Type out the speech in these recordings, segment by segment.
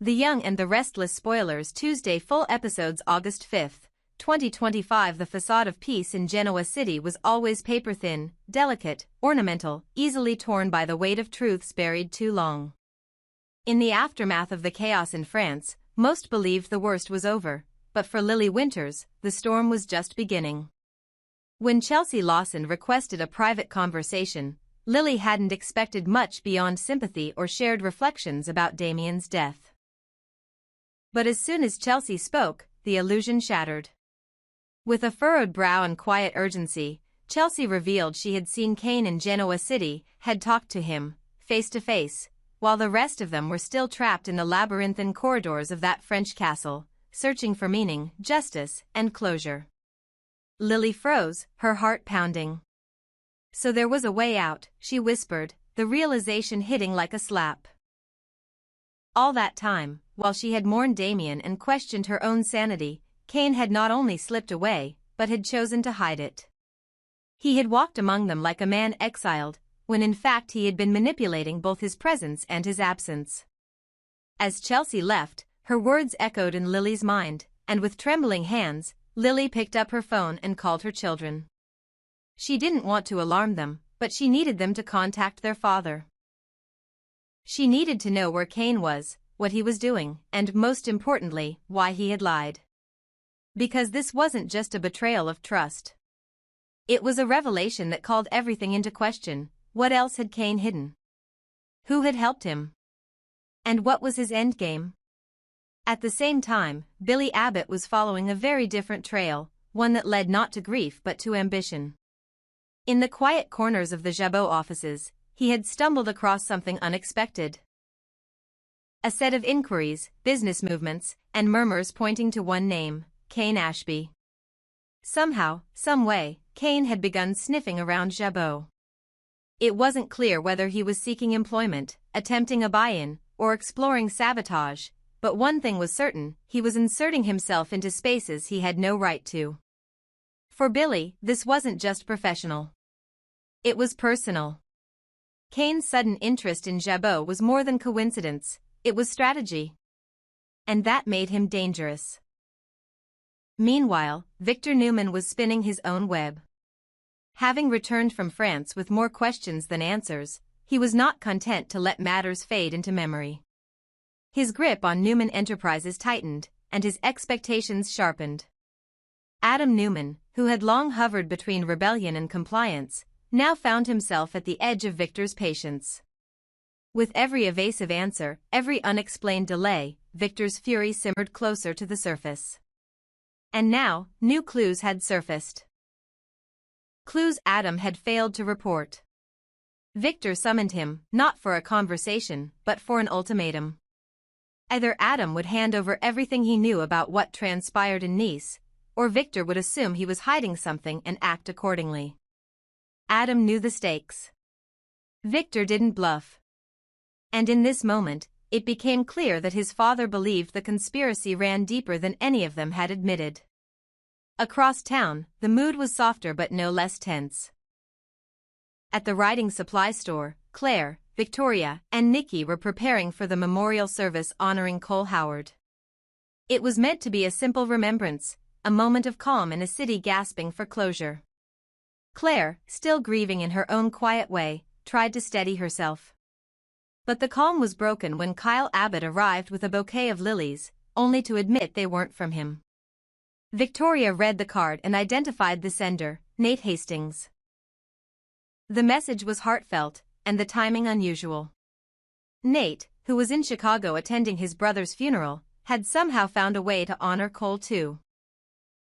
The Young and the Restless spoilers Tuesday full episodes August 5, 2025 The facade of peace in Genoa City was always paper-thin, delicate, ornamental, easily torn by the weight of truths buried too long. In the aftermath of the chaos in France, most believed the worst was over, but for Lily Winters, the storm was just beginning. When Chelsea Lawson requested a private conversation, Lily hadn't expected much beyond sympathy or shared reflections about Damien's death. But as soon as Chelsea spoke, the illusion shattered. With a furrowed brow and quiet urgency, Chelsea revealed she had seen Kane in Genoa City, had talked to him, face to face, while the rest of them were still trapped in the labyrinthine corridors of that French castle, searching for meaning, justice, and closure. Lily froze, her heart pounding. So there was a way out, she whispered, the realization hitting like a slap. All that time, while she had mourned Damien and questioned her own sanity, Kane had not only slipped away, but had chosen to hide it. He had walked among them like a man exiled, when in fact he had been manipulating both his presence and his absence. As Chelsea left, her words echoed in Lily's mind, and with trembling hands, Lily picked up her phone and called her children. She didn't want to alarm them, but she needed them to contact their father. She needed to know where Kane was, what he was doing, and most importantly, why he had lied. Because this wasn't just a betrayal of trust. It was a revelation that called everything into question. What else had Kane hidden? Who had helped him? And what was his endgame? At the same time, Billy Abbott was following a very different trail, one that led not to grief but to ambition. In the quiet corners of the Jabot offices, he had stumbled across something unexpected. A set of inquiries, business movements, and murmurs pointing to one name, Kane Ashby. Somehow, some way, Kane had begun sniffing around Jabot. It wasn't clear whether he was seeking employment, attempting a buy-in, or exploring sabotage, but one thing was certain, he was inserting himself into spaces he had no right to. For Billy, this wasn't just professional. It was personal. Kane's sudden interest in Jabot was more than coincidence, it was strategy. And that made him dangerous. Meanwhile, Victor Newman was spinning his own web. Having returned from France with more questions than answers, he was not content to let matters fade into memory. His grip on Newman Enterprises tightened, and his expectations sharpened. Adam Newman, who had long hovered between rebellion and compliance, now found himself at the edge of Victor's patience. With every evasive answer, every unexplained delay, Victor's fury simmered closer to the surface. And now, new clues had surfaced. Clues Adam had failed to report. Victor summoned him, not for a conversation, but for an ultimatum. Either Adam would hand over everything he knew about what transpired in Nice, or Victor would assume he was hiding something and act accordingly. Adam knew the stakes. Victor didn't bluff. And in this moment, it became clear that his father believed the conspiracy ran deeper than any of them had admitted. Across town, the mood was softer but no less tense. At the writing supply store, Claire, Victoria, and Nikki were preparing for the memorial service honoring Cole Howard. It was meant to be a simple remembrance, a moment of calm in a city gasping for closure. Claire, still grieving in her own quiet way, tried to steady herself. But the calm was broken when Kyle Abbott arrived with a bouquet of lilies, only to admit they weren't from him. Victoria read the card and identified the sender, Nate Hastings. The message was heartfelt, and the timing unusual. Nate, who was in Chicago attending his brother's funeral, had somehow found a way to honor Cole too.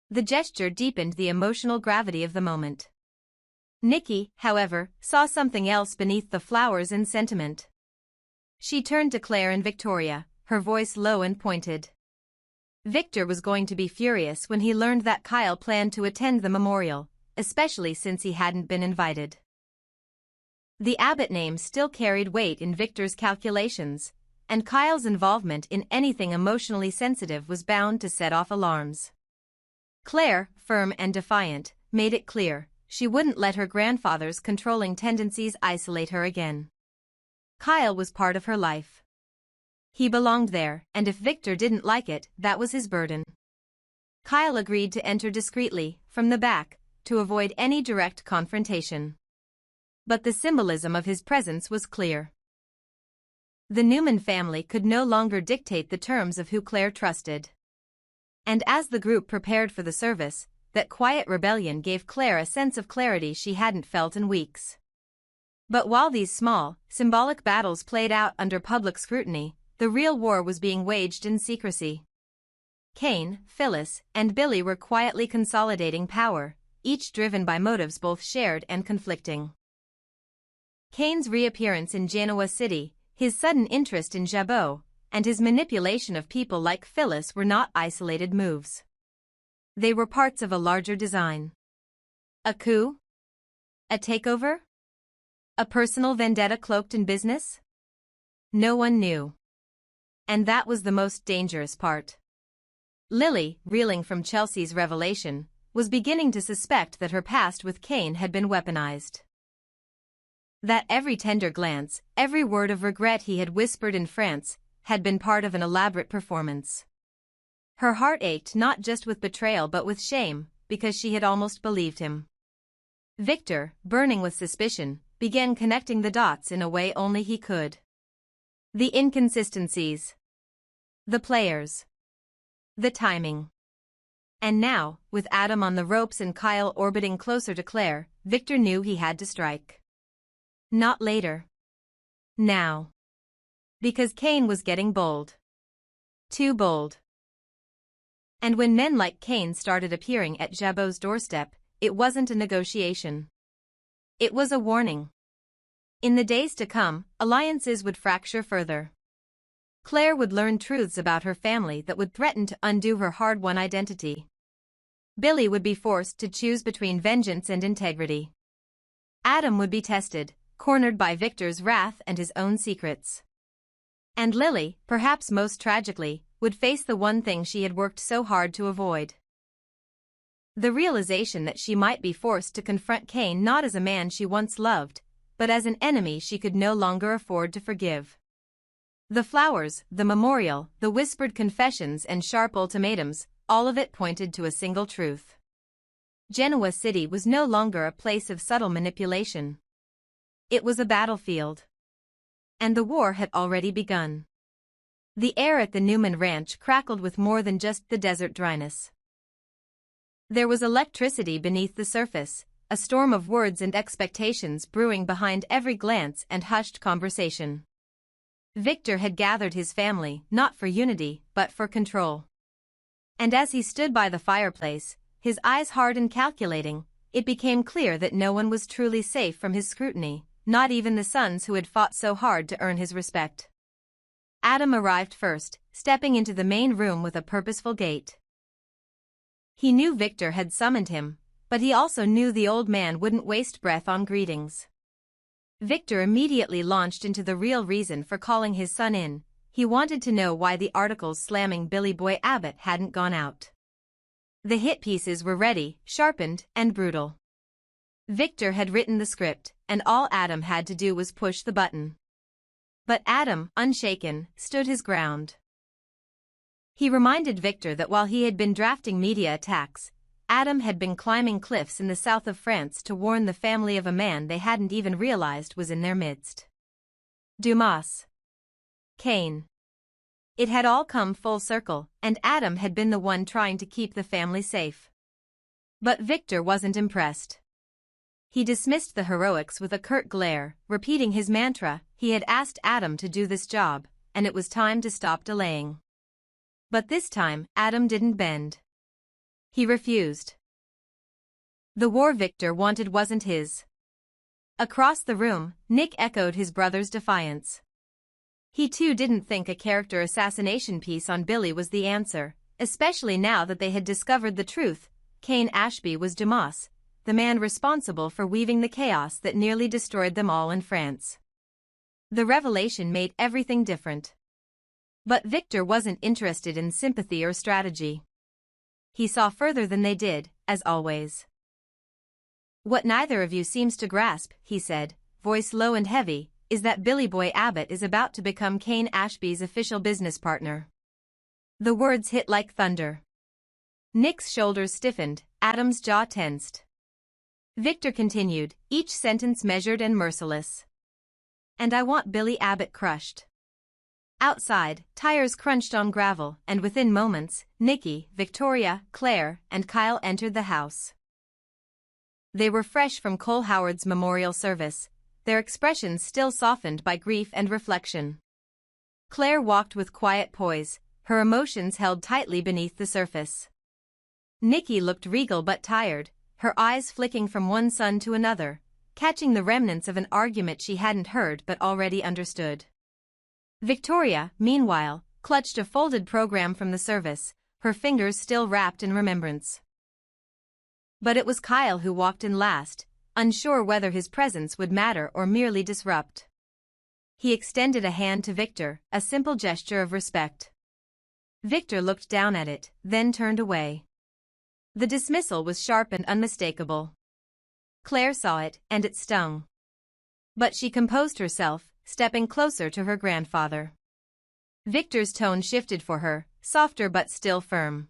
The gesture deepened the emotional gravity of the moment. Nikki, however, saw something else beneath the flowers and sentiment. She turned to Claire and Victoria, her voice low and pointed. Victor was going to be furious when he learned that Kyle planned to attend the memorial, especially since he hadn't been invited. The Abbott name still carried weight in Victor's calculations, and Kyle's involvement in anything emotionally sensitive was bound to set off alarms. Claire, firm and defiant, made it clear she wouldn't let her grandfather's controlling tendencies isolate her again. Kyle was part of her life. He belonged there, and if Victor didn't like it, that was his burden. Kyle agreed to enter discreetly, from the back, to avoid any direct confrontation. But the symbolism of his presence was clear. The Newman family could no longer dictate the terms of who Claire trusted. And as the group prepared for the service, that quiet rebellion gave Claire a sense of clarity she hadn't felt in weeks. But while these small, symbolic battles played out under public scrutiny, the real war was being waged in secrecy. Kane, Phyllis, and Billy were quietly consolidating power, each driven by motives both shared and conflicting. Kane's reappearance in Genoa City, his sudden interest in Jabot, and his manipulation of people like Phyllis were not isolated moves. They were parts of a larger design. A coup? A takeover? A personal vendetta cloaked in business? No one knew. And that was the most dangerous part. Lily, reeling from Chelsea's revelation, was beginning to suspect that her past with Kane had been weaponized. That every tender glance, every word of regret he had whispered in France, had been part of an elaborate performance. Her heart ached not just with betrayal but with shame, because she had almost believed him. Victor, burning with suspicion, began connecting the dots in a way only he could. The inconsistencies. The players. The timing. And now, with Adam on the ropes and Kyle orbiting closer to Claire, Victor knew he had to strike. Not later. Now. Because Kane was getting bold. Too bold. And when men like Kane started appearing at Jabot's doorstep, it wasn't a negotiation. It was a warning. In the days to come, alliances would fracture further. Claire would learn truths about her family that would threaten to undo her hard-won identity. Billy would be forced to choose between vengeance and integrity. Adam would be tested, cornered by Victor's wrath and his own secrets. And Lily, perhaps most tragically, would face the one thing she had worked so hard to avoid. The realization that she might be forced to confront Kane not as a man she once loved, but as an enemy she could no longer afford to forgive. The flowers, the memorial, the whispered confessions and sharp ultimatums, all of it pointed to a single truth. Genoa City was no longer a place of subtle manipulation. It was a battlefield. And the war had already begun. The air at the Newman Ranch crackled with more than just the desert dryness. There was electricity beneath the surface, a storm of words and expectations brewing behind every glance and hushed conversation. Victor had gathered his family not for unity, but for control. And as he stood by the fireplace, his eyes hard and calculating, it became clear that no one was truly safe from his scrutiny, not even the sons who had fought so hard to earn his respect. Adam arrived first, stepping into the main room with a purposeful gait. He knew Victor had summoned him, but he also knew the old man wouldn't waste breath on greetings. Victor immediately launched into the real reason for calling his son in. He wanted to know why the articles slamming Billy Boy Abbott hadn't gone out. The hit pieces were ready, sharpened, and brutal. Victor had written the script, and all Adam had to do was push the button. But Adam, unshaken, stood his ground. He reminded Victor that while he had been drafting media attacks, Adam had been climbing cliffs in the south of France to warn the family of a man they hadn't even realized was in their midst. Dumas. Kane. It had all come full circle, and Adam had been the one trying to keep the family safe. But Victor wasn't impressed. He dismissed the heroics with a curt glare, repeating his mantra: he had asked Adam to do this job, and it was time to stop delaying. But this time, Adam didn't bend. He refused. The war Victor wanted wasn't his. Across the room, Nick echoed his brother's defiance. He too didn't think a character assassination piece on Billy was the answer, especially now that they had discovered the truth. Kane Ashby was Dumas, the man responsible for weaving the chaos that nearly destroyed them all in France. The revelation made everything different. But Victor wasn't interested in sympathy or strategy. He saw further than they did, as always. "What neither of you seems to grasp," he said, voice low and heavy, is that Billy Boy Abbott is about to become Kane Ashby's official business partner. The words hit like thunder. Nick's shoulders stiffened, Adam's jaw tensed. Victor continued, each sentence measured and merciless. And I want Billy Abbott crushed. Outside, tires crunched on gravel, and within moments, Nikki, Victoria, Claire, and Kyle entered the house. They were fresh from Cole Howard's memorial service, their expressions still softened by grief and reflection. Claire walked with quiet poise, her emotions held tightly beneath the surface. Nikki looked regal but tired, her eyes flicking from one son to another, catching the remnants of an argument she hadn't heard but already understood. Victoria, meanwhile, clutched a folded program from the service, her fingers still wrapped in remembrance. But it was Kyle who walked in last, unsure whether his presence would matter or merely disrupt. He extended a hand to Victor, a simple gesture of respect. Victor looked down at it, then turned away. The dismissal was sharp and unmistakable. Claire saw it, and it stung. But she composed herself, stepping closer to her grandfather. Victor's tone shifted for her, softer but still firm.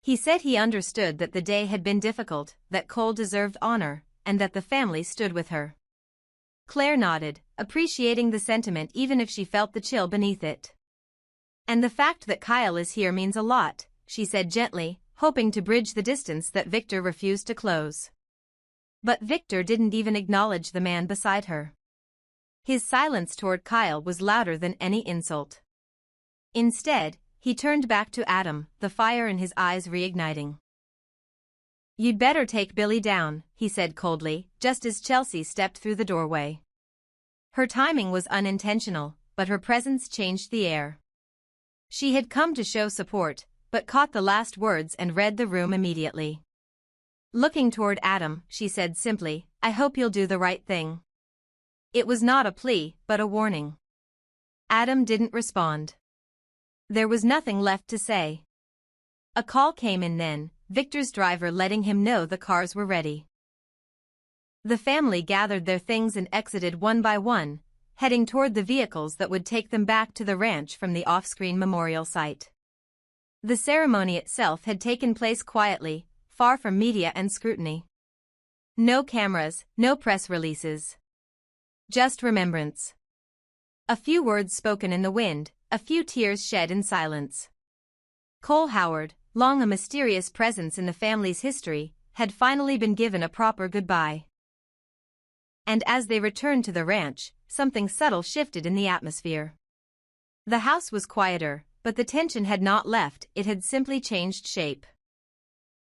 He said he understood that the day had been difficult, that Cole deserved honor, and that the family stood with her. Claire nodded, appreciating the sentiment even if she felt the chill beneath it. And the fact that Kyle is here means a lot, she said gently, hoping to bridge the distance that Victor refused to close. But Victor didn't even acknowledge the man beside her. His silence toward Kyle was louder than any insult. Instead, he turned back to Adam, the fire in his eyes reigniting. "You'd better take Billy down," he said coldly, just as Chelsea stepped through the doorway. Her timing was unintentional, but her presence changed the air. She had come to show support, but caught the last words and read the room immediately. Looking toward Adam, she said simply, "I hope you'll do the right thing." It was not a plea, but a warning. Adam didn't respond. There was nothing left to say. A call came in then, Victor's driver letting him know the cars were ready. The family gathered their things and exited one by one, heading toward the vehicles that would take them back to the ranch from the off-screen memorial site. The ceremony itself had taken place quietly, far from media and scrutiny. No cameras, no press releases. Just remembrance. A few words spoken in the wind, a few tears shed in silence. Cole Howard, long a mysterious presence in the family's history, had finally been given a proper goodbye. And as they returned to the ranch, something subtle shifted in the atmosphere. The house was quieter, but the tension had not left, it had simply changed shape.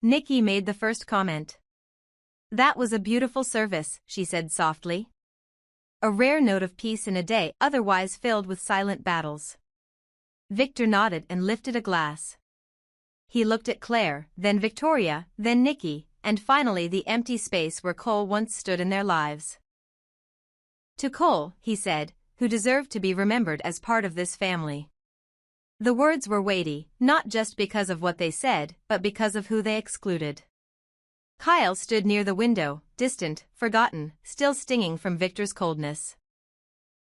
Nikki made the first comment. "That was a beautiful service," she said softly. A rare note of peace in a day otherwise filled with silent battles. Victor nodded and lifted a glass. He looked at Claire, then Victoria, then Nikki, and finally the empty space where Cole once stood in their lives. "To Cole," he said, "who deserved to be remembered as part of this family." The words were weighty, not just because of what they said, but because of who they excluded. Kyle stood near the window, distant, forgotten, still stinging from Victor's coldness.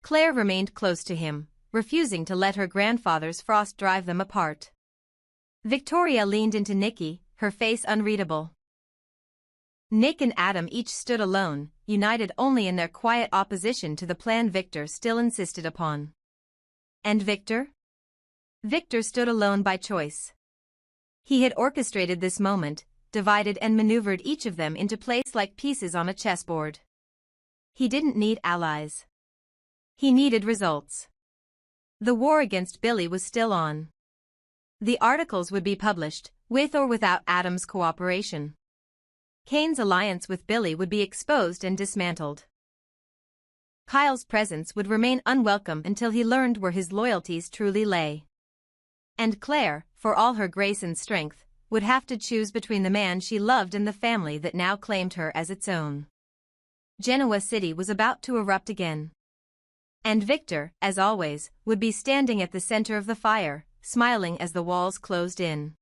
Claire remained close to him, refusing to let her grandfather's frost drive them apart. Victoria leaned into Nikki, her face unreadable. Nick and Adam each stood alone, united only in their quiet opposition to the plan Victor still insisted upon. And Victor? Victor stood alone by choice. He had orchestrated this moment, divided and maneuvered each of them into place like pieces on a chessboard. He didn't need allies. He needed results. The war against Billy was still on. The articles would be published, with or without Adam's cooperation. Kane's alliance with Billy would be exposed and dismantled. Kyle's presence would remain unwelcome until he learned where his loyalties truly lay. And Claire, for all her grace and strength, would have to choose between the man she loved and the family that now claimed her as its own. Genoa City was about to erupt again. And Victor, as always, would be standing at the center of the fire, smiling as the walls closed in.